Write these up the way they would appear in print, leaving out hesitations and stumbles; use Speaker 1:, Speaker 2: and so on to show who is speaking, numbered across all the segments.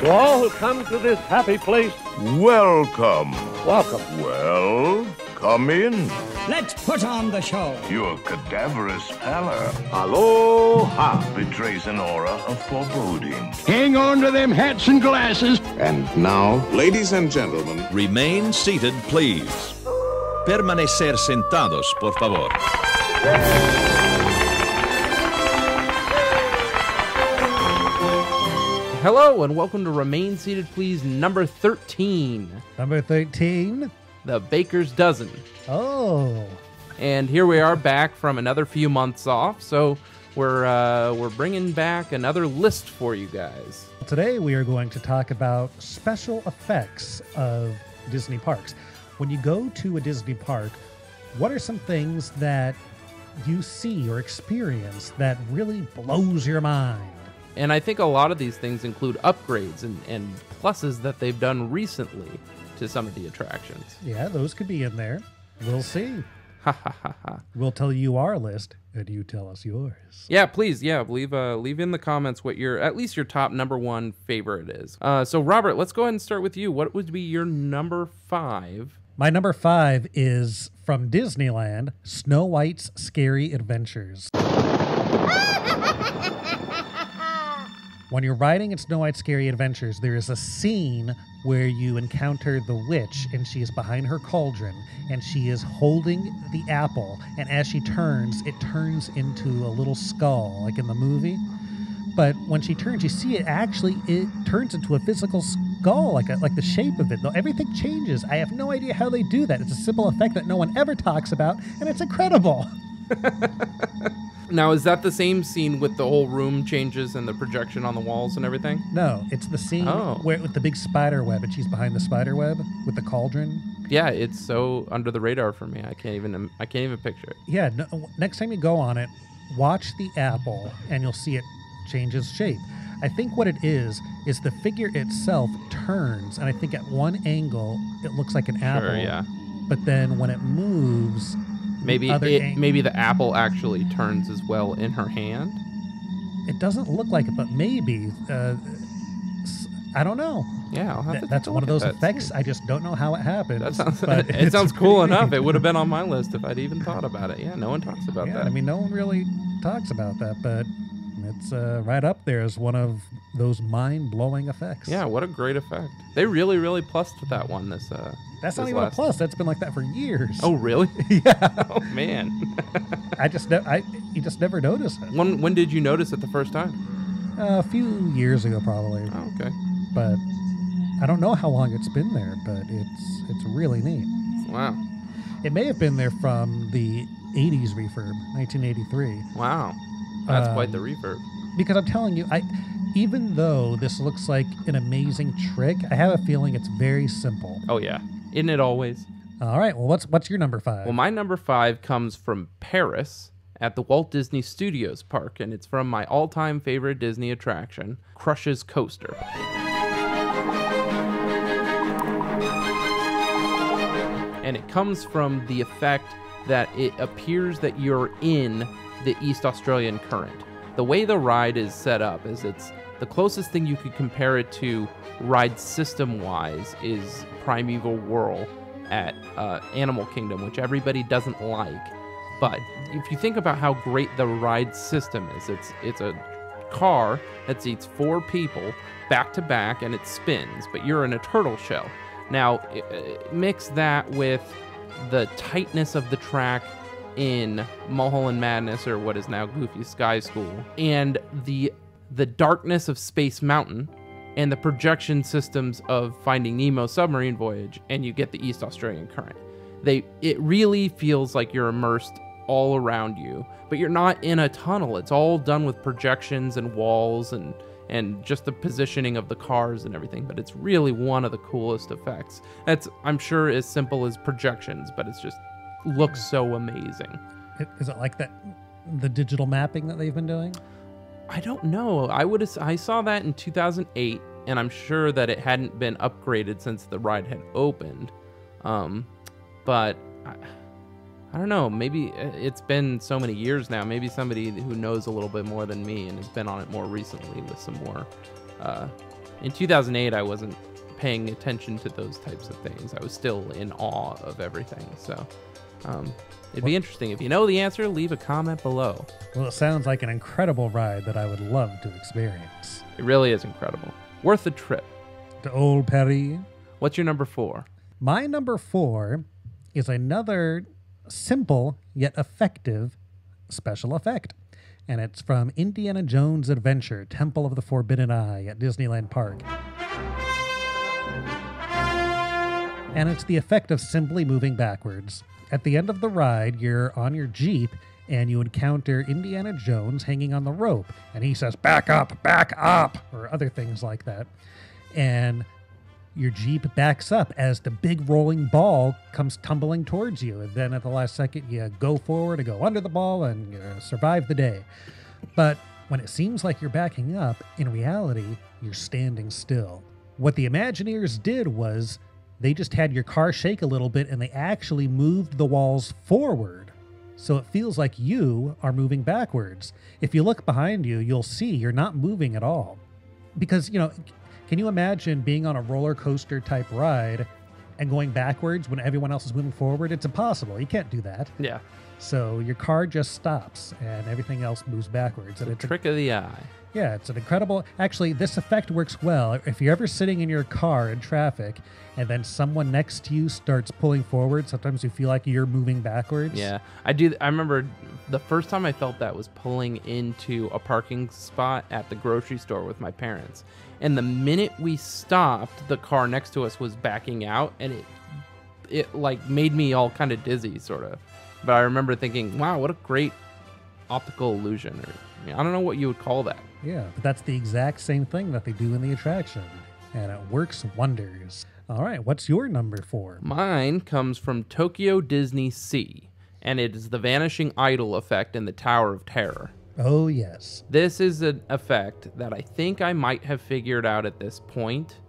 Speaker 1: To all who come to this happy place,
Speaker 2: Welcome.
Speaker 1: welcome.
Speaker 2: Well, come in.
Speaker 3: Let's put on the show.
Speaker 2: Your cadaverous pallor
Speaker 1: Aloha.
Speaker 2: betrays an aura of foreboding.
Speaker 4: Hang on to them hats and glasses.
Speaker 5: And now, ladies and gentlemen,
Speaker 6: Remain seated, please. Permanecer sentados, por favor.
Speaker 7: Hello and welcome to Remain Seated Please number 13,
Speaker 8: Number 13.
Speaker 7: the Baker's Dozen.
Speaker 8: Oh.
Speaker 7: And here we are back from another few months off, so we're bringing back another list for you guys.
Speaker 8: Today we are going to talk about special effects of Disney parks. When you go to a Disney park, what are some things that you see or experience that really blows your mind?
Speaker 7: And I think a lot of these things include upgrades and pluses that they've done recently to some of the attractions.
Speaker 8: Yeah, those could be in there. We'll see.
Speaker 7: Ha ha ha ha.
Speaker 8: We'll tell you our list, and you tell us yours.
Speaker 7: Yeah, please, leave in the comments what at least your top number one favorite is. So Robert, let's go ahead and start with you. What would be your number 5?
Speaker 8: My number 5 is from Disneyland, Snow White's Scary Adventures. When you're riding in Snow White's Scary Adventures, there is a scene where you encounter the witch, and she is behind her cauldron, and she is holding the apple, and as she turns, it turns into a little skull, like in the movie. But when she turns, you see it turns into a physical skull, like the shape of it. Though everything changes. I have no idea how they do that. It's a simple effect that no one ever talks about, and it's incredible.
Speaker 7: Now, is that the same scene with the whole room changes and the projection on the walls and everything?
Speaker 8: No, it's the scene where with the big spider web, and she's behind the spider web with the cauldron.
Speaker 7: Yeah, it's so under the radar for me. I can't even picture it.
Speaker 8: Yeah, no, next time you go on it, watch the apple, and you'll see it changes shape. I think what it is the figure itself turns, and I think at one angle it looks like an apple.
Speaker 7: Sure, yeah.
Speaker 8: But then when it moves,
Speaker 7: maybe the apple actually turns as well in her hand.
Speaker 8: It doesn't look like it, but maybe. I don't know.
Speaker 7: Yeah, I'll have to
Speaker 8: that's
Speaker 7: take a
Speaker 8: one of
Speaker 7: look
Speaker 8: those
Speaker 7: at that
Speaker 8: effects.
Speaker 7: scene.
Speaker 8: I just don't know how it happens.
Speaker 7: That sounds.
Speaker 8: But
Speaker 7: It sounds cool
Speaker 8: really
Speaker 7: enough.
Speaker 8: neat.
Speaker 7: It would have been on my list if I'd even thought about it. Yeah, no one talks about that.
Speaker 8: I mean, no one really talks about that, but it's right up there as one of those mind-blowing effects.
Speaker 7: Yeah, what a great effect. They really, really plussed that one.
Speaker 8: That's not even a plus. That's been like that for years.
Speaker 7: Oh, really?
Speaker 8: Yeah.
Speaker 7: Oh, man.
Speaker 8: You just never notice it.
Speaker 7: When did you notice it the first time?
Speaker 8: A few years ago, probably.
Speaker 7: Oh, okay.
Speaker 8: But I don't know how long it's been there, but it's really neat.
Speaker 7: Wow.
Speaker 8: It may have been there from the 80s refurb, 1983.
Speaker 7: Wow. That's quite the refurb.
Speaker 8: Because I'm telling you, even though this looks like an amazing trick, I have a feeling it's very simple.
Speaker 7: Oh, yeah. Isn't it always?
Speaker 8: All right. Well, what's your number 5?
Speaker 7: Well, my number 5 comes from Paris at the Walt Disney Studios Park, and it's from my all-time favorite Disney attraction, Crush's Coaster. And it comes from the effect that it appears that you're in the East Australian Current. The way the ride is set up is it's the closest thing you could compare it to ride system-wise is Primeval Whirl at Animal Kingdom, which everybody doesn't like. But if you think about how great the ride system is, it's a car that seats 4 people back to back and it spins, but you're in a turtle shell. Now, mix that with the tightness of the track in Mulholland Madness, or what is now Goofy Sky School, and the darkness of Space Mountain, and the projection systems of Finding Nemo Submarine Voyage, and you get the East Australian Current. It really feels like you're immersed all around you, but you're not in a tunnel. It's all done with projections and walls and just the positioning of the cars and everything, but it's really one of the coolest effects. It's, I'm sure, as simple as projections, but it's just looks so amazing.
Speaker 8: Is it like that, the digital mapping that they've been doing?
Speaker 7: I don't know. I saw that in 2008, and I'm sure that it hadn't been upgraded since the ride had opened. But I don't know. Maybe it's been so many years now. Maybe somebody who knows a little bit more than me and has been on it more recently with some more in 2008, I wasn't paying attention to those types of things. I was still in awe of everything. So it'd be interesting. If you know the answer, leave a comment below.
Speaker 8: Well, it sounds like an incredible ride that I would love to experience.
Speaker 7: It really is incredible. Worth the trip.
Speaker 8: To Old Paris.
Speaker 7: What's your number 4?
Speaker 8: My number 4 is another simple yet effective special effect. And it's from Indiana Jones' Adventure, Temple of the Forbidden Eye at Disneyland Park. And it's the effect of simply moving backwards. At the end of the ride, you're on your Jeep, and you encounter Indiana Jones hanging on the rope. And he says, back up, or other things like that. And your Jeep backs up as the big rolling ball comes tumbling towards you. And then at the last second, you go forward and go under the ball and you survive the day. But when it seems like you're backing up, in reality, you're standing still. What the Imagineers did was they just had your car shake a little bit and they actually moved the walls forward. So it feels like you are moving backwards. If you look behind you, you'll see you're not moving at all. Because, can you imagine being on a roller coaster type ride and going backwards when everyone else is moving forward? It's impossible. You can't do that.
Speaker 7: Yeah.
Speaker 8: So your car just stops and everything else moves backwards.
Speaker 7: It's a trick of the eye.
Speaker 8: Yeah, it's an incredible... Actually, this effect works well. If you're ever sitting in your car in traffic and then someone next to you starts pulling forward, sometimes you feel like you're moving backwards.
Speaker 7: Yeah, I do. I remember the first time I felt that was pulling into a parking spot at the grocery store with my parents. And the minute we stopped, the car next to us was backing out, and it like made me all kind of dizzy, sort of. But I remember thinking, wow, what a great optical illusion. Or I don't know what you would call that.
Speaker 8: Yeah, but that's the exact same thing that they do in the attraction, and it works wonders. All right, what's your number 4?
Speaker 7: Mine comes from Tokyo Disney Sea, and it is the Vanishing Idol effect in the Tower of Terror.
Speaker 8: Oh, yes.
Speaker 7: This is an effect that I think I might have figured out at this point,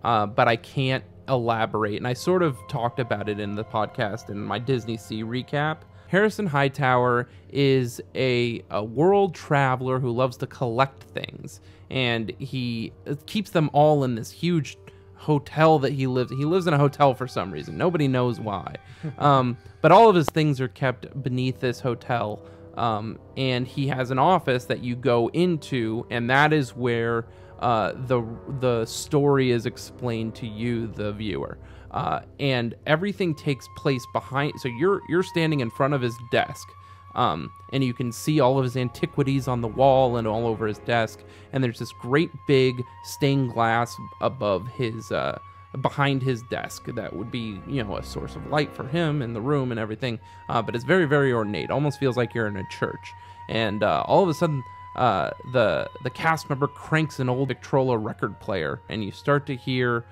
Speaker 7: but I can't elaborate. And I sort of talked about it in the podcast in my Disney Sea recap. Harrison Hightower is a world traveler who loves to collect things, and he keeps them all in this huge hotel that he lives. He lives in a hotel for some reason. Nobody knows why. But all of his things are kept beneath this hotel. And he has an office that you go into, and that is where the story is explained to you, the viewer. And everything takes place behind. So you're standing in front of his desk, and you can see all of his antiquities on the wall and all over his desk. And there's this great big stained glass above his behind his desk that would be, a source of light for him in the room and everything. But it's very, very ornate. Almost feels like you're in a church. And all of a sudden, the cast member cranks an old Victrola record player, and you start to hear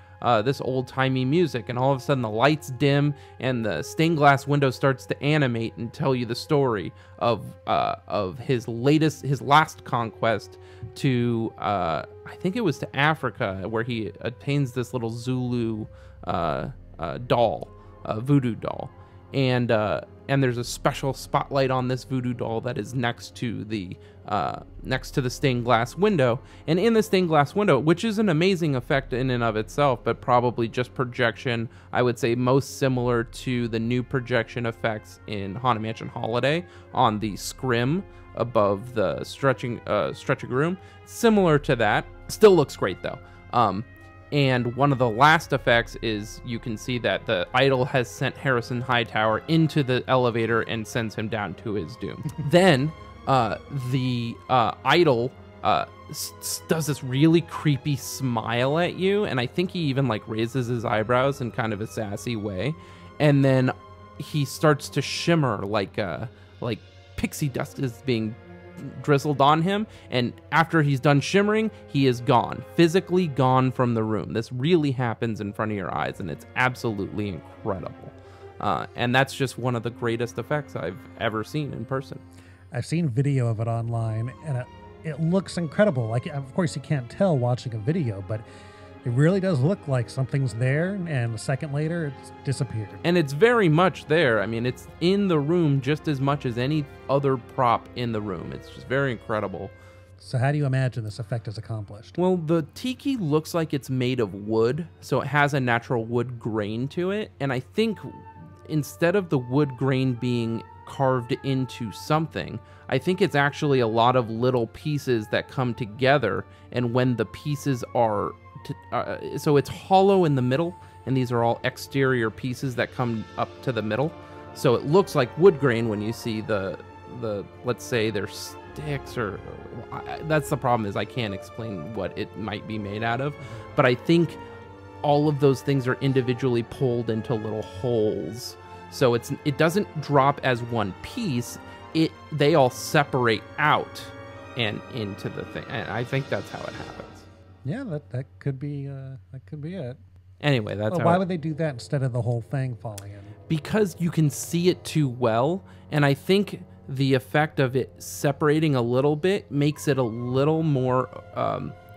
Speaker 7: this old-timey music, and all of a sudden the lights dim and the stained glass window starts to animate and tell you the story of his last conquest to I think it was to Africa, where he obtains this little Zulu doll, voodoo doll, and there's a special spotlight on this voodoo doll that is next to the stained glass window. And in the stained glass window, which is an amazing effect in and of itself, but probably just projection, I would say most similar to the new projection effects in Haunted Mansion Holiday on the scrim above the stretching room. Similar to that. Still looks great though. And one of the last effects is you can see that the idol has sent Harrison Hightower into the elevator and sends him down to his doom. Then the idol does this really creepy smile at you, and I think he even raises his eyebrows in kind of a sassy way, and then he starts to shimmer like pixie dust is being drizzled on him, and after he's done shimmering, he is gone, physically gone from the room. This really happens in front of your eyes, and it's absolutely incredible. And that's just one of the greatest effects I've ever seen in person.
Speaker 8: I've seen video of it online, and it looks incredible. Of course, you can't tell watching a video, but it really does look like something's there, and a second later, it's disappeared.
Speaker 7: And it's very much there. I mean, it's in the room just as much as any other prop in the room. It's just very incredible.
Speaker 8: So how do you imagine this effect is accomplished?
Speaker 7: Well, the tiki looks like it's made of wood, so it has a natural wood grain to it. And I think instead of the wood grain being carved into something, I think it's actually a lot of little pieces that come together. And when the pieces are, so it's hollow in the middle, and these are all exterior pieces that come up to the middle. So it looks like wood grain when you see the let's say they're sticks, or that's the problem, is I can't explain what it might be made out of. But I think all of those things are individually pulled into little holes. So it doesn't drop as one piece. They all separate out and into the thing. And I think that's how it happens.
Speaker 8: Yeah, that could be it.
Speaker 7: Anyway, that's
Speaker 8: why would they do that instead of the whole thing falling in?
Speaker 7: Because you can see it too well, and I think the effect of it separating a little bit makes it a little more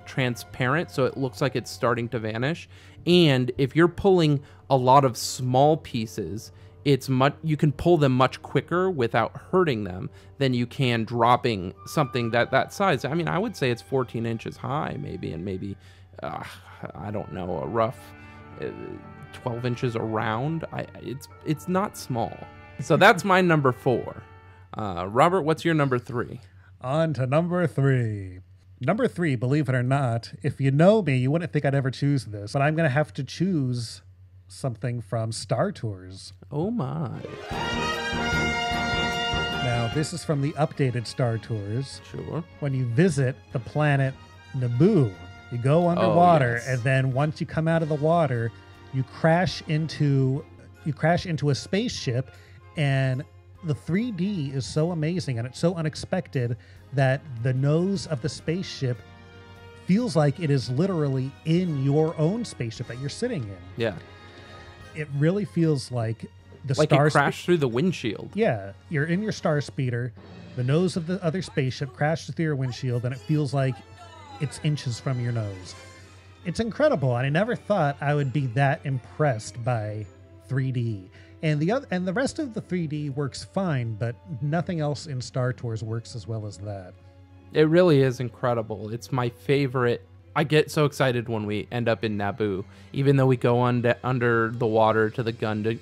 Speaker 7: transparent, so it looks like it's starting to vanish. And if you're pulling a lot of small pieces, you can pull them much quicker without hurting them than you can dropping something that size. I mean, I would say it's 14 inches high, maybe, and maybe I don't know, a rough 12 inches around. It's not small. So that's my number 4. Robert, what's your number 3?
Speaker 8: On to number 3. Number 3, believe it or not, if you know me, you wouldn't think I'd ever choose this, but I'm going to have to choose something from Star Tours.
Speaker 7: Oh my.
Speaker 8: Now, this is from the updated Star Tours.
Speaker 7: Sure.
Speaker 8: When you visit the planet Naboo, you go underwater,
Speaker 7: yes.
Speaker 8: and then once you come out of the water, you crash into a spaceship, and the 3D is so amazing and it's so unexpected that the nose of the spaceship feels like it is literally in your own spaceship that you're sitting in.
Speaker 7: Yeah.
Speaker 8: It really feels like the
Speaker 7: like it crashed through the windshield.
Speaker 8: Yeah, you're in your star speeder, the nose of the other spaceship crashes through your windshield, and it feels like it's inches from your nose. It's incredible, and I never thought I would be that impressed by 3D. And the rest of the 3D works fine, but nothing else in Star Tours works as well as that.
Speaker 7: It really is incredible. It's my favorite. I get so excited when we end up in Naboo, even though we go under the water to the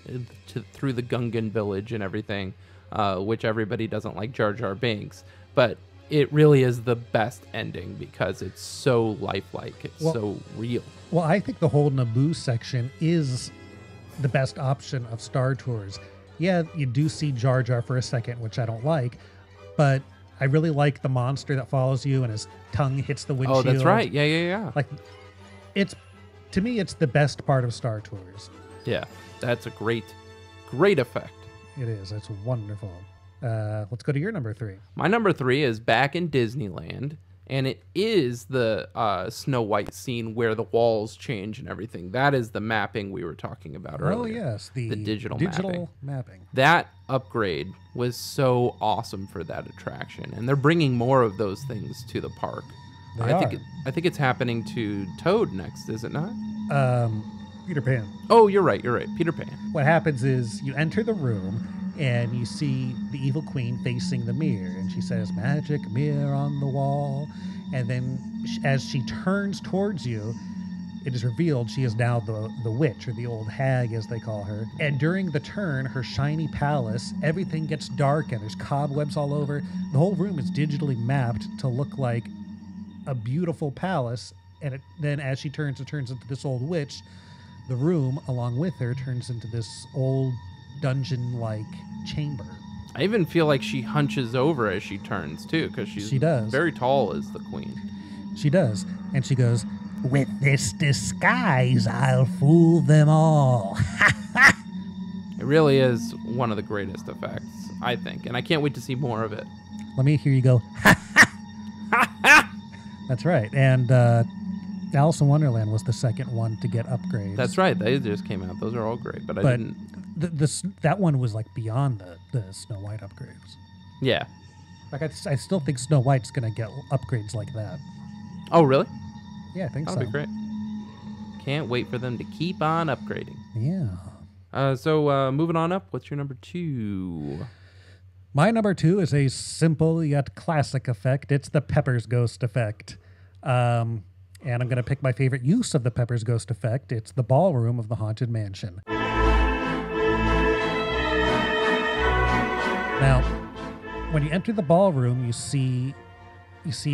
Speaker 7: through the Gungan village and everything, which everybody doesn't like Jar Jar Binks. But it really is the best ending because it's so lifelike. It's so real.
Speaker 8: Well, I think the whole Naboo section is the best option of Star Tours. Yeah, you do see Jar Jar for a second, which I don't like, but I really like the monster that follows you and his tongue hits the windshield.
Speaker 7: Oh, that's right. Yeah.
Speaker 8: Like, to me, it's the best part of Star Tours.
Speaker 7: Yeah, that's a great effect.
Speaker 8: It is. It's wonderful. Let's go to your number 3.
Speaker 7: My number 3 is back in Disneyland, and it is the Snow White scene where the walls change and everything. That is the mapping we were talking about earlier.
Speaker 8: Oh, yes. The
Speaker 7: digital
Speaker 8: mapping.
Speaker 7: That upgrade was so awesome for that attraction, and they're bringing more of those things to the park. I think it's happening to Toad next, is it not?
Speaker 8: Peter Pan.
Speaker 7: Oh, you're right. Peter Pan.
Speaker 8: What happens is you enter the room and you see the evil queen facing the mirror, and she says, "Magic mirror on the wall." And then as she turns towards you, it is revealed she is now the witch, or the old hag as they call her. And during the turn, her shiny palace, everything gets dark and there's cobwebs all over. The whole room is digitally mapped to look like a beautiful palace. And then as she turns, it turns into this old witch. The room, along with her, turns into this old dungeon-like chamber.
Speaker 7: I even feel like she hunches over as she turns, too, because she does. Very tall as the queen.
Speaker 8: She does. And she goes, "With this disguise, I'll fool them all."
Speaker 7: It really is one of the greatest effects, I think. And I can't wait to see more of it.
Speaker 8: Let me hear you go, That's right. And Alice in Wonderland was the second one to get upgrades.
Speaker 7: That's right. They just came out. Those are all great. But I didn't...
Speaker 8: that one was like beyond the Snow White upgrades.
Speaker 7: Yeah.
Speaker 8: Like I still think Snow White's going to get upgrades like that.
Speaker 7: Oh, really?
Speaker 8: Yeah, I think
Speaker 7: That'll be great. Can't wait for them to keep on upgrading.
Speaker 8: Yeah.
Speaker 7: So moving on up, what's your number 2?
Speaker 8: My number 2 is a simple yet classic effect. It's the Pepper's Ghost effect. And I'm going to pick my favorite use of the Pepper's Ghost effect. It's the ballroom of the Haunted Mansion. Now, when you enter the ballroom, you see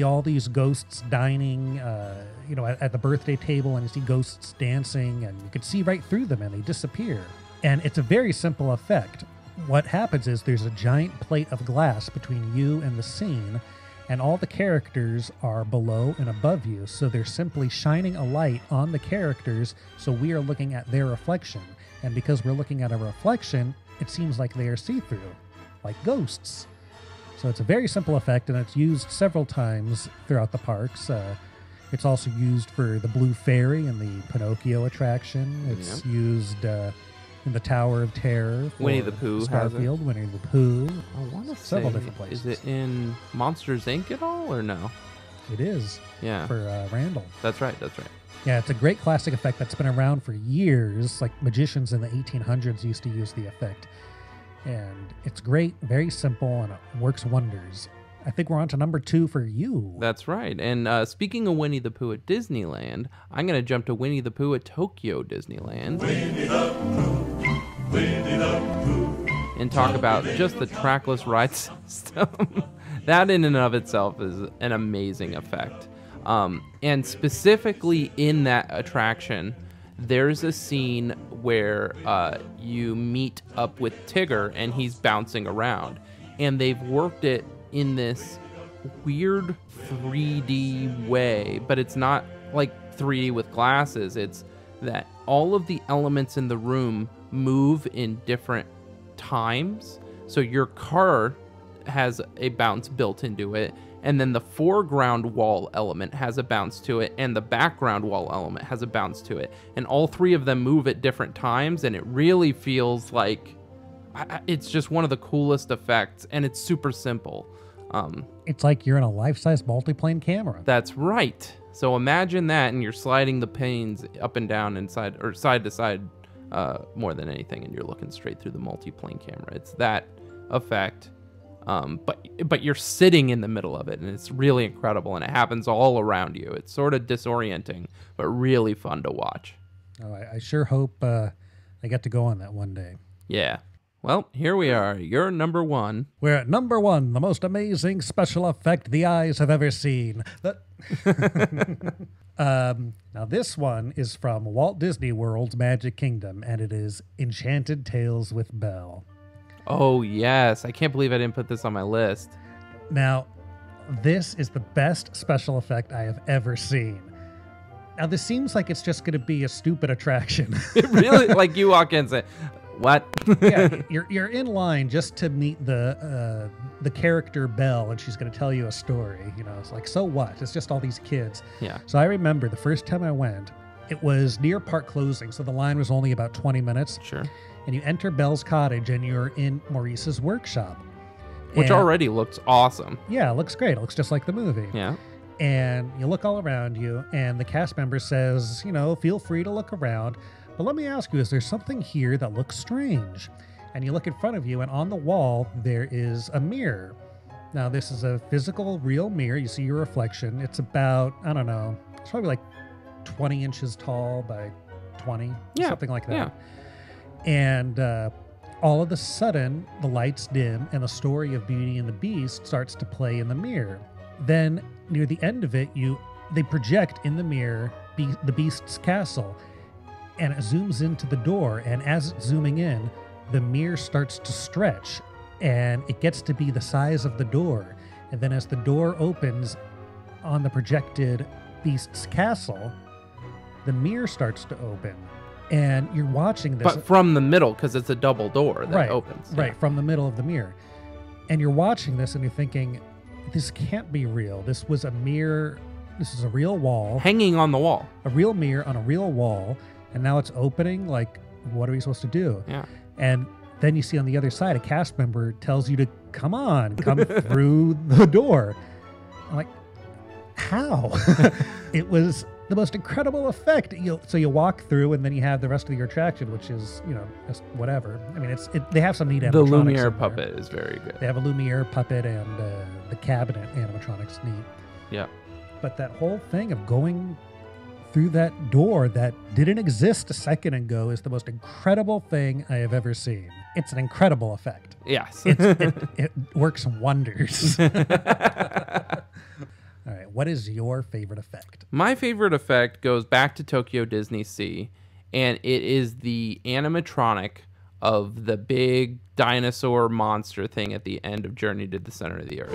Speaker 8: all these ghosts dining, at the birthday table, and you see ghosts dancing, and you can see right through them, and they disappear. And it's a very simple effect. What happens is there's a giant plate of glass between you and the scene, and all the characters are below and above you, so they're simply shining a light on the characters, so we are looking at their reflection. And because we're looking at a reflection, it seems like they are see-through, like ghosts. So it's a very simple effect, and it's used several times throughout the parks. It's also used for the Blue Fairy and the Pinocchio attraction. It's used in the Tower of Terror.
Speaker 7: Winnie the Pooh has it.
Speaker 8: Starfield, Winnie the Pooh.
Speaker 7: I want to
Speaker 8: Several different places.
Speaker 7: Is it in Monsters, Inc. at all, or no?
Speaker 8: It is.
Speaker 7: Yeah.
Speaker 8: For Randall.
Speaker 7: That's right.
Speaker 8: Yeah, it's a great classic effect that's been around for years. Like magicians in the 1800s used to use the effect. And it's great, very simple, and it works wonders. I think we're on to number 2 for you.
Speaker 7: That's right. And speaking of Winnie the Pooh at Disneyland, I'm going to jump to Winnie the Pooh at Tokyo Disneyland. Winnie the Pooh, Winnie the Pooh. And talk about just the trackless ride system. That in and of itself is an amazing effect. And specifically in that attraction, there's a scene where you meet up with Tigger and he's bouncing around. And they've worked it in this weird 3D way, but it's not like 3D with glasses. It's that all of the elements in the room move in different times. So your car has a bounce built into it, and then the foreground wall element has a bounce to it, and the background wall element has a bounce to it. And all three of them move at different times, and it really feels like it's just one of the coolest effects, and it's super simple.
Speaker 8: It's like you're in a life-size multiplane camera.
Speaker 7: That's right. So imagine that, and you're sliding the panes up and down and side to side more than anything, and you're looking straight through the multiplane camera. It's that effect. But you're sitting in the middle of it, and it's really incredible, and it happens all around you. It's sort of disorienting, but really fun to watch.
Speaker 8: Oh, I sure hope I get to go on that one day.
Speaker 7: Yeah. Well, here we are. You're number 1.
Speaker 8: We're at number 1, the most amazing special effect the eyes have ever seen. Now, this one is from Walt Disney World's Magic Kingdom, and it is Enchanted Tales with Belle.
Speaker 7: Oh, yes. I can't believe I didn't put this on my list.
Speaker 8: Now, this is the best special effect I have ever seen. Now, this seems like it's just going to be a stupid attraction.
Speaker 7: Really? Like you walk in and say, what?
Speaker 8: Yeah, you're in line just to meet the character Belle, and she's going to tell you a story. You know, it's like, so what? It's just all these kids.
Speaker 7: Yeah.
Speaker 8: So I remember the first time I went, it was near park closing, so the line was only about 20 minutes.
Speaker 7: Sure.
Speaker 8: And you enter Belle's cottage, and you're in Maurice's workshop.
Speaker 7: Which already looks awesome.
Speaker 8: Yeah, it looks great. It looks just like the movie.
Speaker 7: Yeah.
Speaker 8: And you look all around you, and the cast member says, feel free to look around. But let me ask you, is there something here that looks strange? And you look in front of you, and on the wall, there is a mirror. Now, this is a physical, real mirror. You see your reflection. It's about, I don't know, it's probably like 20 inches tall by 20, something like that. Yeah. And all of a sudden, the lights dim, and the story of Beauty and the Beast starts to play in the mirror. Then, near the end of it, they project in the mirror the Beast's castle, and it zooms into the door, and as it's zooming in, the mirror starts to stretch, and it gets to be the size of the door. And then as the door opens on the projected Beast's castle, the mirror starts to open. And you're watching this.
Speaker 7: But from the middle, because it's a double door that opens.
Speaker 8: Right, from the middle of the mirror. And you're watching this, and you're thinking, this can't be real. This was a mirror. This is a real wall.
Speaker 7: Hanging on the wall.
Speaker 8: A real mirror on a real wall. And now it's opening. Like, what are we supposed to do?
Speaker 7: Yeah.
Speaker 8: And then you see on the other side, a cast member tells you to come through the door. I'm like, how? It was the most incredible effect. So you walk through, and then you have the rest of your attraction, which is, just whatever. I mean, they have some neat animatronics.
Speaker 7: The Lumiere
Speaker 8: in there.
Speaker 7: puppet is very good.
Speaker 8: They have a Lumiere puppet, and the cabinet animatronics neat.
Speaker 7: Yeah.
Speaker 8: But that whole thing of going through that door that didn't exist a second ago is the most incredible thing I have ever seen. It's an incredible effect.
Speaker 7: Yes.
Speaker 8: It works wonders. All right, what is your favorite effect?
Speaker 7: My favorite effect goes back to Tokyo Disney Sea, and it is the animatronic of the big dinosaur monster thing at the end of Journey to the Center of the Earth.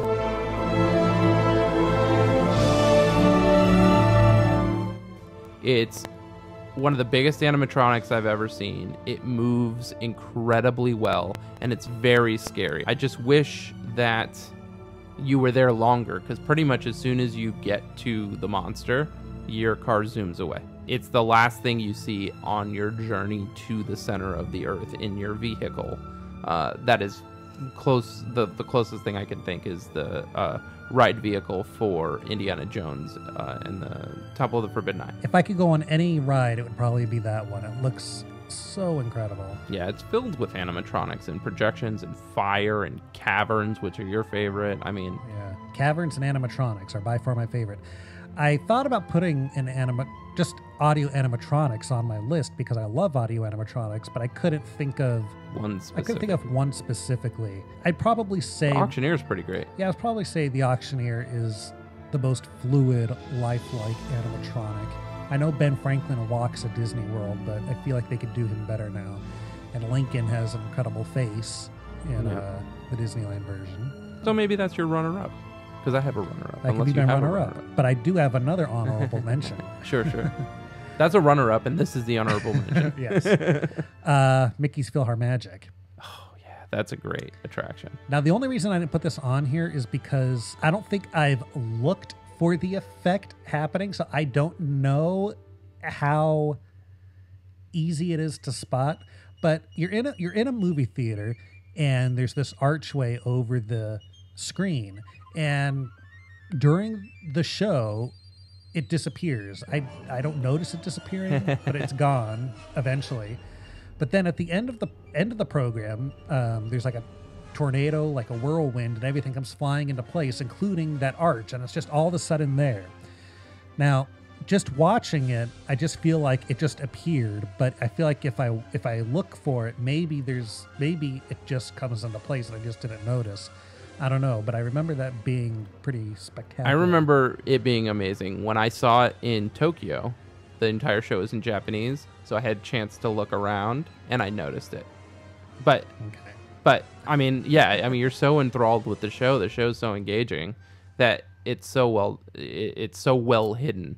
Speaker 7: It's one of the biggest animatronics I've ever seen. It moves incredibly well, and it's very scary. I just wish that you were there longer, because pretty much as soon as you get to the monster, your car zooms away. It's the last thing you see on your journey to the center of the Earth in your vehicle. That is close. The closest thing I can think is the ride vehicle for Indiana Jones and the Temple of the Forbidden Eye.
Speaker 8: If I could go on any ride, it would probably be that one. It looks so incredible.
Speaker 7: Yeah, it's filled with animatronics and projections and fire and caverns, which are your favorite. I mean,
Speaker 8: yeah, caverns and animatronics are by far my favorite. I thought about putting just audio animatronics on my list because I love audio animatronics, but I couldn't think of
Speaker 7: one
Speaker 8: specifically. I'd probably say
Speaker 7: Auctioneer's pretty great.
Speaker 8: Yeah, I'd probably say the Auctioneer is the most fluid, lifelike animatronic. I know Ben Franklin walks at Disney World, but I feel like they could do him better now. And Lincoln has an incredible face in the Disneyland version.
Speaker 7: So maybe that's your runner-up. Because I have a runner-up.
Speaker 8: That could be my runner-up. But I do have another honorable mention.
Speaker 7: Sure. That's a runner-up, and this is the honorable mention.
Speaker 8: Yes. Mickey's PhilharMagic.
Speaker 7: Oh, yeah. That's a great attraction.
Speaker 8: Now, the only reason I didn't put this on here is because I don't think I've looked for the effect happening, so I don't know how easy it is to spot. But you're in a movie theater, and there's this archway over the screen. And during the show, it disappears. I don't notice it disappearing, but it's gone eventually. But then at the end of the program, there's like a tornado, like a whirlwind, and everything comes flying into place, including that arch, and it's just all of a sudden there. Now, just watching it, I just feel like it just appeared, but I feel like if I look for it, maybe it just comes into place and I just didn't notice. I don't know, but I remember that being pretty spectacular.
Speaker 7: I remember it being amazing. When I saw it in Tokyo, the entire show is in Japanese, so I had a chance to look around, and I noticed it. But I mean, you're so enthralled with the show. The show's so engaging that it's so well hidden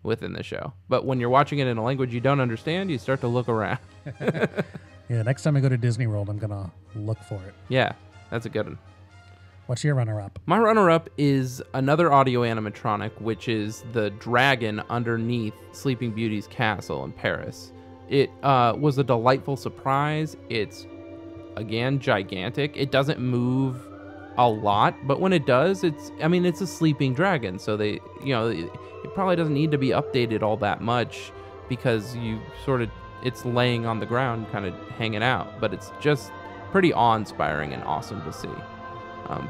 Speaker 7: within the show. But when you're watching it in a language you don't understand, you start to look around.
Speaker 8: Yeah, next time I go to Disney World, I'm gonna look for it.
Speaker 7: Yeah, that's a good one.
Speaker 8: What's your runner-up?
Speaker 7: My runner-up is another audio animatronic, which is the dragon underneath Sleeping Beauty's castle in Paris. It was a delightful surprise. It's, again, gigantic. It doesn't move a lot, but when it does, it's a sleeping dragon, so it probably doesn't need to be updated all that much because it's laying on the ground, kind of hanging out, but it's just pretty awe-inspiring and awesome to see.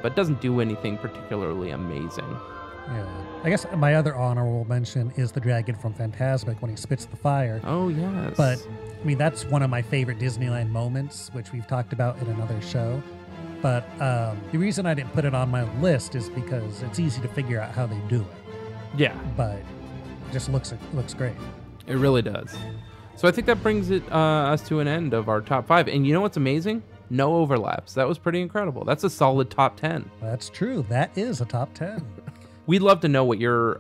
Speaker 7: But doesn't do anything particularly amazing.
Speaker 8: Yeah. I guess my other honorable mention is the dragon from Fantasmic when he spits the fire.
Speaker 7: Oh, yes.
Speaker 8: But, that's one of my favorite Disneyland moments, which we've talked about in another show. But the reason I didn't put it on my list is because it's easy to figure out how they do it.
Speaker 7: Yeah.
Speaker 8: But it just looks great.
Speaker 7: It really does. So I think that brings us to an end of our top 5. And you know what's amazing? No overlaps. That was pretty incredible. That's a solid top 10.
Speaker 8: That's true. That is a top 10.
Speaker 7: We'd love to know what your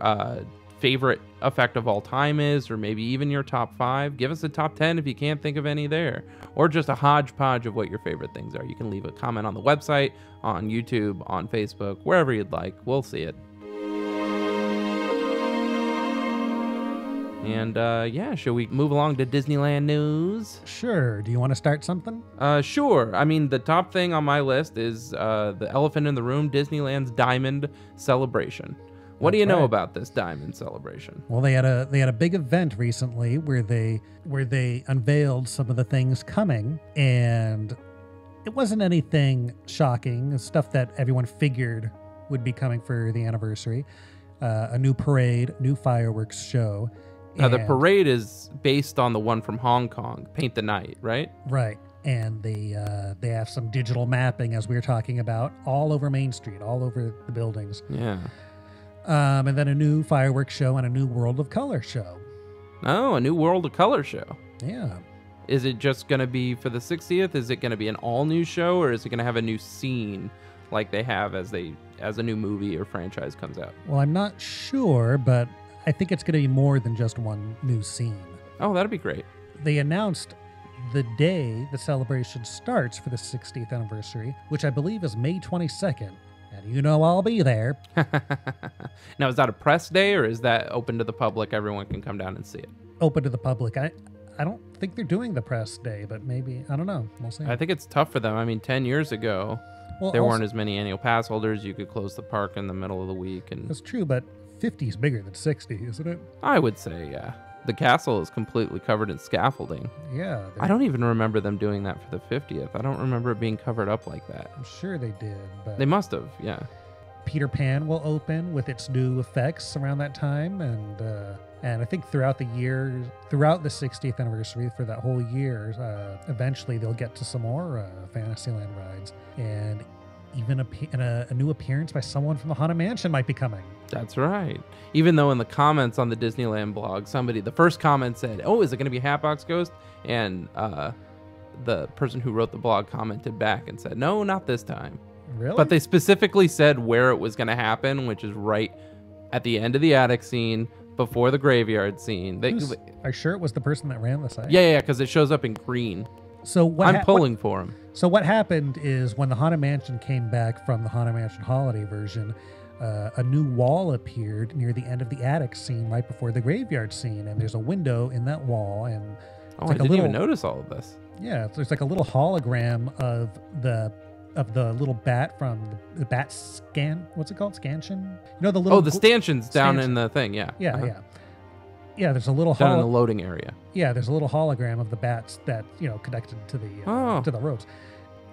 Speaker 7: favorite effect of all time is, or maybe even your top 5. Give us a top 10 if you can't think of any there, or just a hodgepodge of what your favorite things are. You can leave a comment on the website, on YouTube, on Facebook, wherever you'd like. We'll see it. And shall we move along to Disneyland news?
Speaker 8: Sure. Do you want to start something?
Speaker 7: Sure. The top thing on my list is the elephant in the room, Disneyland's Diamond Celebration, What do you know
Speaker 8: right.
Speaker 7: about this diamond celebration?
Speaker 8: Well, they had a big event recently where they unveiled some of the things coming, and it wasn't anything shocking. It's stuff that everyone figured would be coming for the anniversary. A new parade, new fireworks show.
Speaker 7: Now, the parade is based on the one from Hong Kong, Paint the Night, right?
Speaker 8: Right. And they have some digital mapping, as we were talking about, all over Main Street, all over the buildings.
Speaker 7: Yeah.
Speaker 8: And then a new fireworks show and a new World of Color show.
Speaker 7: Oh, a new World of Color show.
Speaker 8: Yeah.
Speaker 7: Is it just going to be for the 60th? Is it going to be an all-new show, or is it going to have a new scene like they have as a new movie or franchise comes out?
Speaker 8: Well, I'm not sure, but I think it's going to be more than just one new scene.
Speaker 7: Oh, that'd be great.
Speaker 8: They announced the day the celebration starts for the 60th anniversary, which I believe is May 22nd. And you know I'll be there.
Speaker 7: Now, is that a press day, or is that open to the public? Everyone can come down and see it.
Speaker 8: Open to the public. I don't think they're doing the press day, but maybe, I don't know. We'll see.
Speaker 7: I think it's tough for them. I mean, 10 years ago, there weren't as many annual pass holders. You could close the park in the middle of the week. And
Speaker 8: that's true, but 50 is bigger than 60, isn't it?
Speaker 7: I would say, yeah. The castle is completely covered in scaffolding.
Speaker 8: Yeah.
Speaker 7: I don't even remember them doing that for the 50th. I don't remember it being covered up like that.
Speaker 8: I'm sure they did, but
Speaker 7: They must have, yeah.
Speaker 8: Peter Pan will open with its new effects around that time, and I think throughout the 60th anniversary for that whole year, eventually they'll get to some more Fantasyland rides, and even a new appearance by someone from the Haunted Mansion might be coming.
Speaker 7: That's right. Even though in the comments on the Disneyland blog, the first comment said, "Oh, is it going to be Hatbox Ghost?" And the person who wrote the blog commented back and said, "No, not this time."
Speaker 8: Really?
Speaker 7: But they specifically said where it was going to happen, which is right at the end of the attic scene, before the graveyard scene.
Speaker 8: Are you sure it was the person that ran the site?
Speaker 7: Yeah, because it shows up in green.
Speaker 8: So
Speaker 7: I'm pulling for him.
Speaker 8: So what happened is when the Haunted Mansion came back from the Haunted Mansion holiday version, a new wall appeared near the end of the attic scene right before the graveyard scene, and there's a window in that wall, and
Speaker 7: I didn't even notice all of this.
Speaker 8: Yeah, there's like a little hologram of the little bat from the bat scan. What's it called? Scansion? You know the little.
Speaker 7: Oh, the stanchions down in the thing. Yeah.
Speaker 8: Yeah. Yeah, there's a little
Speaker 7: down in the loading area.
Speaker 8: Yeah, there's a little hologram of the bats that connected to the ropes.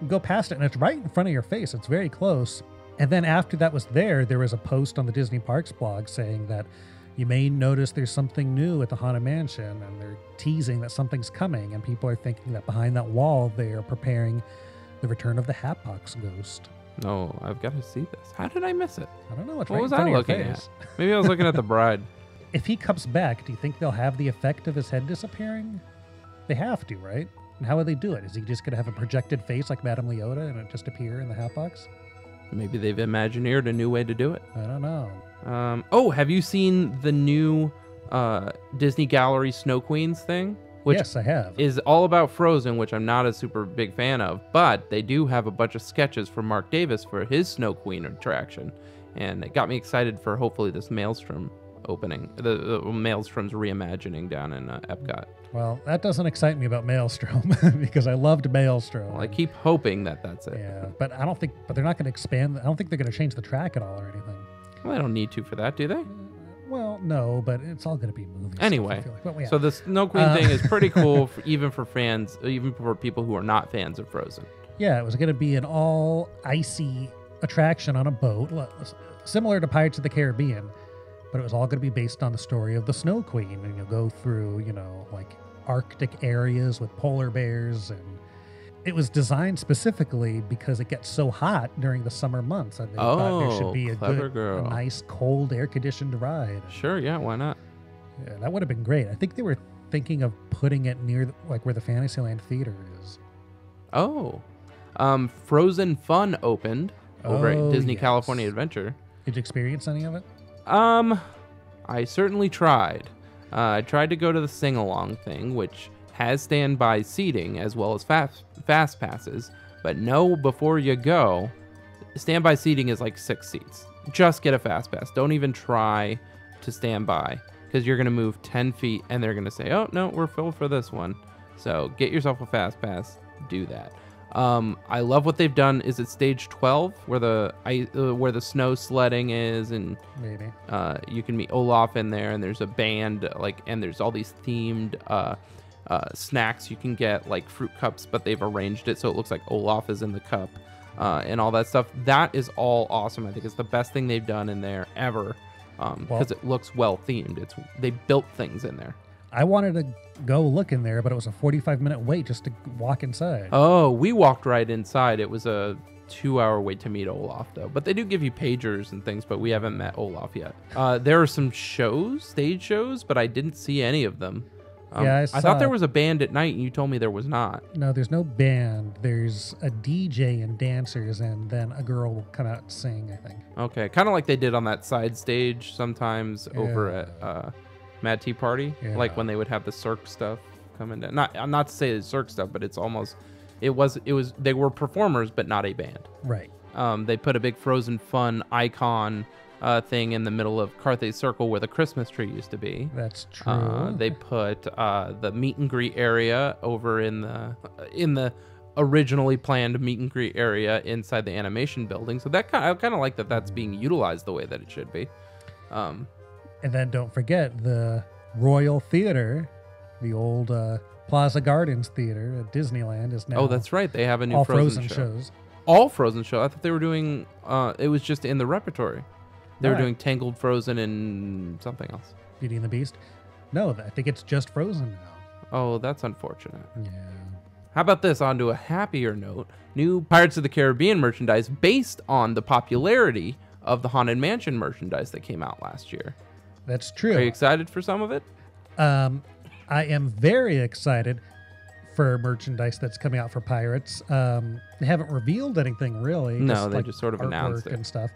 Speaker 8: You go past it, and it's right in front of your face. It's very close. And then after that was there was a post on the Disney Parks blog saying that you may notice there's something new at the Haunted Mansion, and they're teasing that something's coming, and people are thinking that behind that wall they are preparing the return of the Hatbox Ghost.
Speaker 7: No, I've got to see this. How did I miss it?
Speaker 8: I don't know. It's
Speaker 7: what
Speaker 8: right
Speaker 7: was
Speaker 8: in front
Speaker 7: I
Speaker 8: of
Speaker 7: looking
Speaker 8: your
Speaker 7: at?
Speaker 8: face.
Speaker 7: Maybe I was looking at the bride.
Speaker 8: If he comes back, do you think they'll have the effect of his head disappearing? They have to, right? And how would they do it? Is he just going to have a projected face like Madame Leota and it just appear in the Hatbox?
Speaker 7: Maybe they've imagineered a new way to do it.
Speaker 8: I don't know.
Speaker 7: Have you seen the new Disney Gallery Snow Queens thing? Which
Speaker 8: yes, I have.
Speaker 7: Is all about Frozen, which I'm not a super big fan of, but they do have a bunch of sketches from Mark Davis for his Snow Queen attraction, and it got me excited for hopefully this Maelstrom opening, the Maelstrom's reimagining down in Epcot.
Speaker 8: Well, that doesn't excite me about Maelstrom because I loved Maelstrom.
Speaker 7: Well, I keep hoping that that's it.
Speaker 8: Yeah, but I don't think. But they're not going to expand. I don't think they're going to change the track at all or anything.
Speaker 7: Well, they don't need to for that, do they?
Speaker 8: Well, no, but it's all going to be movies.
Speaker 7: Anyway,
Speaker 8: yeah.
Speaker 7: So the Snow Queen thing is pretty cool, even for fans, even for people who are not fans of Frozen.
Speaker 8: Yeah, it was going to be an all icy attraction on a boat, similar to Pirates of the Caribbean, but it was all going to be based on the story of the Snow Queen, and you'll go through, like Arctic areas with polar bears, and it was designed specifically because it gets so hot during the summer months. And they thought there should be a nice, cold, air-conditioned ride.
Speaker 7: Sure, yeah, why not?
Speaker 8: Yeah, that would have been great. I think they were thinking of putting it near, where the Fantasyland Theater is.
Speaker 7: Oh. Frozen Fun opened over at Disney California Adventure.
Speaker 8: Did you experience any of it?
Speaker 7: I certainly tried. I tried to go to the sing-along thing, which has standby seating as well as fast passes, but know before you go, standby seating is like 6 seats. Just get a fast pass. Don't even try to stand by, because you're going to move 10 feet and they're going to say, oh, no, we're full for this one. So get yourself a fast pass. Do that. I love what they've done. Is it stage 12 where the snow sledding is, and
Speaker 8: Maybe.
Speaker 7: you can meet Olaf in there, and there's a band and there's all these themed snacks you can get, like fruit cups, but they've arranged it so it looks like Olaf is in the cup, and all that stuff. That is all awesome. I think it's the best thing they've done in there ever, because it looks well themed. They built things in there.
Speaker 8: I wanted to go look in there, but it was a 45-minute wait just to walk inside.
Speaker 7: Oh, we walked right inside. It was a 2-hour wait to meet Olaf, though. But they do give you pagers and things, but we haven't met Olaf yet. There are some stage shows, but I didn't see any of them.
Speaker 8: Yeah,
Speaker 7: I thought there was a band at night, and you told me there was not.
Speaker 8: No, there's no band. There's a DJ and dancers, and then a girl will come out and sing, I think.
Speaker 7: Okay, kind of like they did on that side stage sometimes over at Mad Tea Party, like when they would have the Cirque stuff coming down. Not to say it's Cirque stuff, but it's almost it was they were performers but not a band.
Speaker 8: Right.
Speaker 7: They put a big Frozen Fun icon thing in the middle of Carthay Circle where the Christmas tree used to be.
Speaker 8: That's true.
Speaker 7: They put the meet and greet area over in the originally planned meet and greet area inside the animation building. So that I kind of like that's being utilized the way that it should be.
Speaker 8: And then don't forget the Royal Theater, the old Plaza Gardens Theater at Disneyland is now.
Speaker 7: Oh, that's right. They have a new
Speaker 8: all
Speaker 7: Frozen
Speaker 8: shows.
Speaker 7: All Frozen show. I thought they were doing. It was just in the repertory. They were doing Tangled, Frozen, and something else.
Speaker 8: Beauty and the Beast. No, I think it's just Frozen now.
Speaker 7: Oh, that's unfortunate.
Speaker 8: Yeah.
Speaker 7: How about this? On to a happier note. New Pirates of the Caribbean merchandise based on the popularity of the Haunted Mansion merchandise that came out last year.
Speaker 8: That's true.
Speaker 7: Are you excited for some of it?
Speaker 8: I am very excited for merchandise that's coming out for Pirates. They haven't revealed anything really.
Speaker 7: No, they just sort of announced it
Speaker 8: and stuff.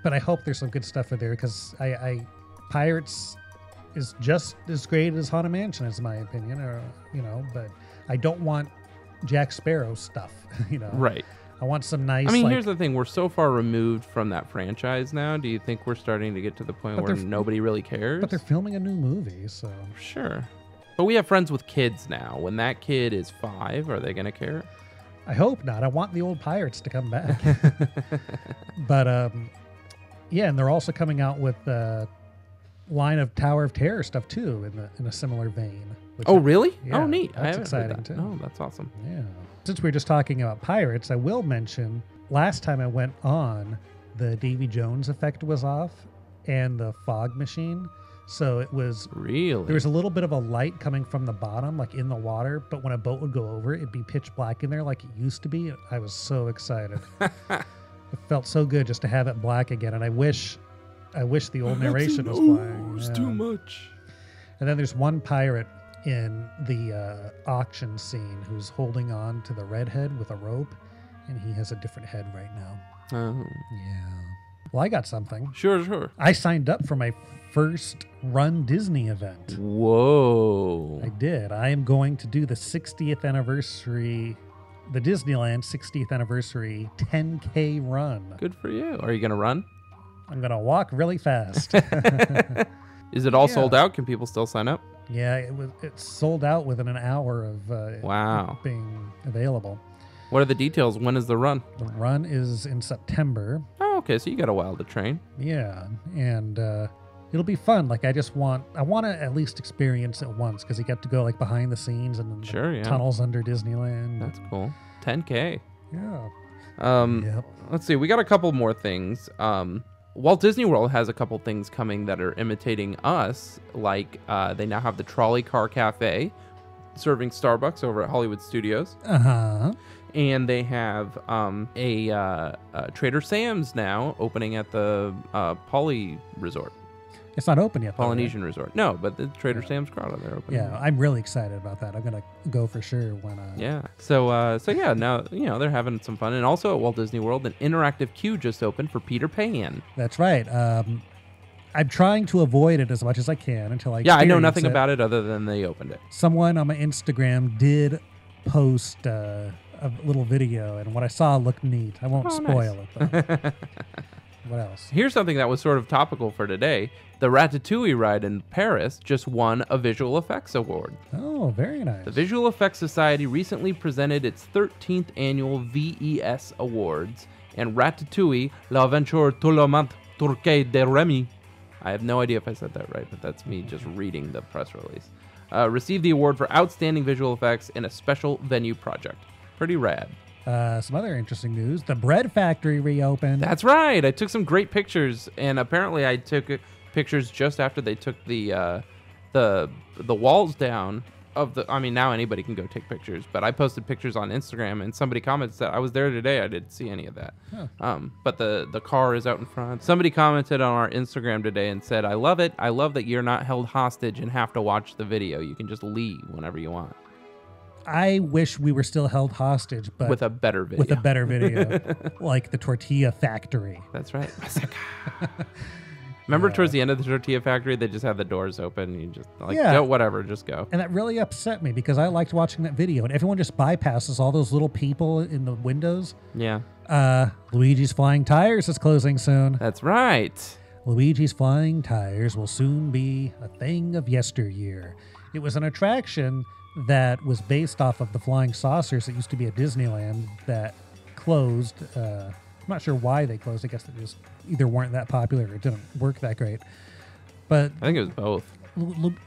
Speaker 8: But I hope there's some good stuff in there because Pirates is just as great as Haunted Mansion, is my opinion. But I don't want Jack Sparrow stuff.
Speaker 7: Right.
Speaker 8: I want some nice.
Speaker 7: I mean, here's the thing: we're so far removed from that franchise now. Do you think we're starting to get to the point where nobody really cares?
Speaker 8: But they're filming a new movie, so
Speaker 7: sure. But we have friends with kids now. When that kid is 5, are they going to care?
Speaker 8: I hope not. I want the old Pirates to come back. But yeah, and they're also coming out with a line of Tower of Terror stuff too, in a similar vein.
Speaker 7: Oh, really?
Speaker 8: Yeah,
Speaker 7: oh, neat.
Speaker 8: That's exciting too.
Speaker 7: Oh, that's awesome.
Speaker 8: Yeah. Since we were just talking about pirates, I will mention last time I went on, the Davy Jones effect was off and the fog machine. So it was
Speaker 7: really,
Speaker 8: there was a little bit of a light coming from the bottom, like in the water, but when a boat would go over, it'd be pitch black in there like it used to be. I was so excited. It felt so good just to have it black again. And I wish the old narration was playing.
Speaker 7: It's too much.
Speaker 8: And then there's one pirate in the auction scene who's holding on to the redhead with a rope, and he has a different head right now.
Speaker 7: Oh.
Speaker 8: Yeah. Well, I got something.
Speaker 7: Sure.
Speaker 8: I signed up for my first Run Disney event.
Speaker 7: Whoa.
Speaker 8: I did. I am going to do the 60th anniversary, the Disneyland 60th anniversary 10K run.
Speaker 7: Good for you. Are you going to run?
Speaker 8: I'm going to walk really fast.
Speaker 7: Is it all sold out? Can people still sign up?
Speaker 8: Yeah, it's sold out within an hour of
Speaker 7: wow.
Speaker 8: being available.
Speaker 7: What are the details? When is the run?
Speaker 8: The run is in September.
Speaker 7: Oh, okay. So you got a while to train.
Speaker 8: Yeah, and it'll be fun. Like I want to at least experience it once because you get to go like behind the scenes and the tunnels under Disneyland.
Speaker 7: That's cool. 10K.
Speaker 8: Yeah. Yep.
Speaker 7: Let's see. We got a couple more things. Walt Disney World has a couple things coming that are imitating us. Like they now have the Trolley Car Cafe serving Starbucks over at Hollywood Studios.
Speaker 8: Uh-huh.
Speaker 7: And they have a Trader Sam's now opening at the Poly Resort.
Speaker 8: It's not open yet, though,
Speaker 7: Polynesian
Speaker 8: right?
Speaker 7: Resort. No, but the Trader Sam's Grotto, they're opening.
Speaker 8: Yeah, I'm really excited about that. I'm going to go for sure when...
Speaker 7: Yeah. So yeah, now, they're having some fun. And also at Walt Disney World, an interactive queue just opened for Peter Pan.
Speaker 8: That's right. I'm trying to avoid it as much as I can until I
Speaker 7: I know nothing about it other than they opened it.
Speaker 8: Someone on my Instagram did post a little video, and what I saw looked neat. I won't spoil it, though. What else?
Speaker 7: Here's something that was sort of topical for today. The Ratatouille ride in Paris just won a visual effects award.
Speaker 8: Oh, very nice.
Speaker 7: The Visual Effects Society recently presented its 13th annual VES Awards, and Ratatouille, L'Aventure tout le monde Turquet de Remy, I have no idea if I said that right, but that's me just reading the press release, received the award for Outstanding Visual Effects in a Special Venue Project. Pretty rad.
Speaker 8: Some other interesting news. The bread factory reopened.
Speaker 7: That's right. I took some great pictures, and apparently I took pictures just after they took the walls down of the. I mean, now anybody can go take pictures, but I posted pictures on Instagram, and somebody commented that I was there today. I didn't see any of that. Huh. But the car is out in front. Somebody commented on our Instagram today and said, "I love it. I love that you're not held hostage and have to watch the video. You can just leave whenever you want."
Speaker 8: I wish we were still held hostage, but
Speaker 7: with a better video.
Speaker 8: Like the tortilla factory.
Speaker 7: That's right. Remember towards the end of the tortilla factory, they just had the doors open. You just go, whatever, just go.
Speaker 8: And that really upset me because I liked watching that video, and everyone just bypasses all those little people in the windows.
Speaker 7: Yeah.
Speaker 8: Luigi's Flying Tires is closing soon.
Speaker 7: That's right.
Speaker 8: Luigi's Flying Tires will soon be a thing of yesteryear. It was an attraction that was based off of the flying saucers that used to be at Disneyland that closed. I'm not sure why they closed. I guess they just either weren't that popular or it didn't work that great. But
Speaker 7: I think it was both.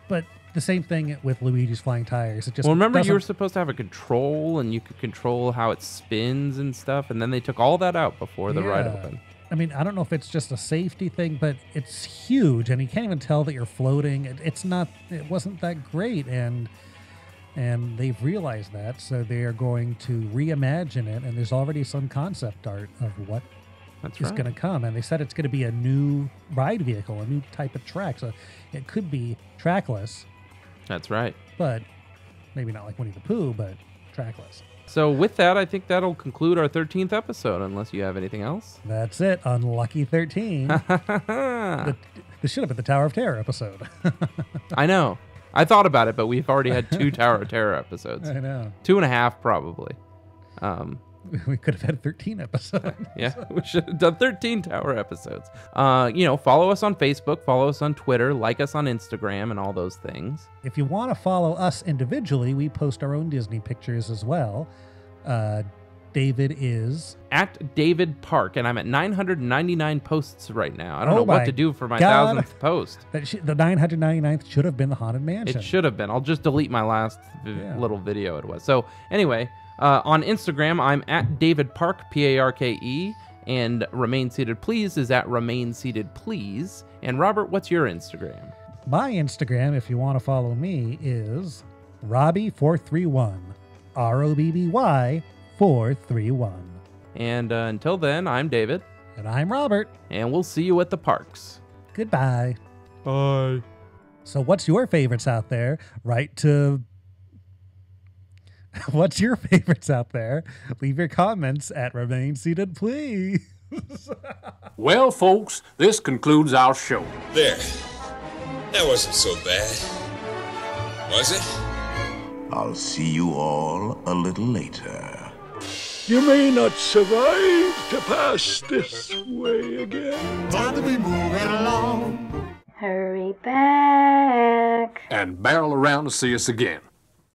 Speaker 8: But the same thing with Luigi's Flying Tires. It just
Speaker 7: remember you were supposed to have a control and you could control how it spins and stuff, and then they took all that out before the ride opened.
Speaker 8: I mean, I don't know if it's just a safety thing, but it's huge, and you can't even tell that you're floating. It wasn't that great, and they've realized that, so they are going to reimagine it, and there's already some concept art of what is going to come, and they said it's going to be a new ride vehicle, a new type of track, so it could be trackless.
Speaker 7: That's right.
Speaker 8: But maybe not like Winnie the Pooh, but trackless.
Speaker 7: So with that, I think that'll conclude our 13th episode, unless you have anything else.
Speaker 8: That's it. Unlucky 13. This should have been the Tower of Terror episode.
Speaker 7: I know. I thought about it, but we've already had 2 Tower of Terror episodes.
Speaker 8: I know.
Speaker 7: 2.5 probably.
Speaker 8: We could have had 13 episodes.
Speaker 7: Yeah, we should have done 13 Tower episodes. Follow us on Facebook, follow us on Twitter, like us on Instagram, and all those things.
Speaker 8: If you want to follow us individually, we post our own Disney pictures as well. David is
Speaker 7: at David Park, and I'm at 999 posts right now. I don't know what to do for my 1000th post.
Speaker 8: The 999th should have been the Haunted Mansion.
Speaker 7: It should have been. I'll just delete my last little video it was. So anyway, on Instagram, I'm at David Park, Parke, and Remain Seated Please is at Remain Seated Please. And Robert, what's your Instagram?
Speaker 8: My Instagram, if you want to follow me, is Robbie431, ROBBY 431.
Speaker 7: And until then, I'm David.
Speaker 8: And I'm Robert.
Speaker 7: And we'll see you at the parks.
Speaker 8: Goodbye.
Speaker 7: Bye.
Speaker 8: So what's your favorites out there? What's your favorites out there? Leave your comments at Remain Seated, please.
Speaker 1: Well, folks, this concludes our show.
Speaker 9: There. That wasn't so bad. Was it?
Speaker 2: I'll see you all a little later.
Speaker 4: You may not survive to pass this way again.
Speaker 9: Time to be moving along.
Speaker 10: Hurry back.
Speaker 1: And barrel around to see us again.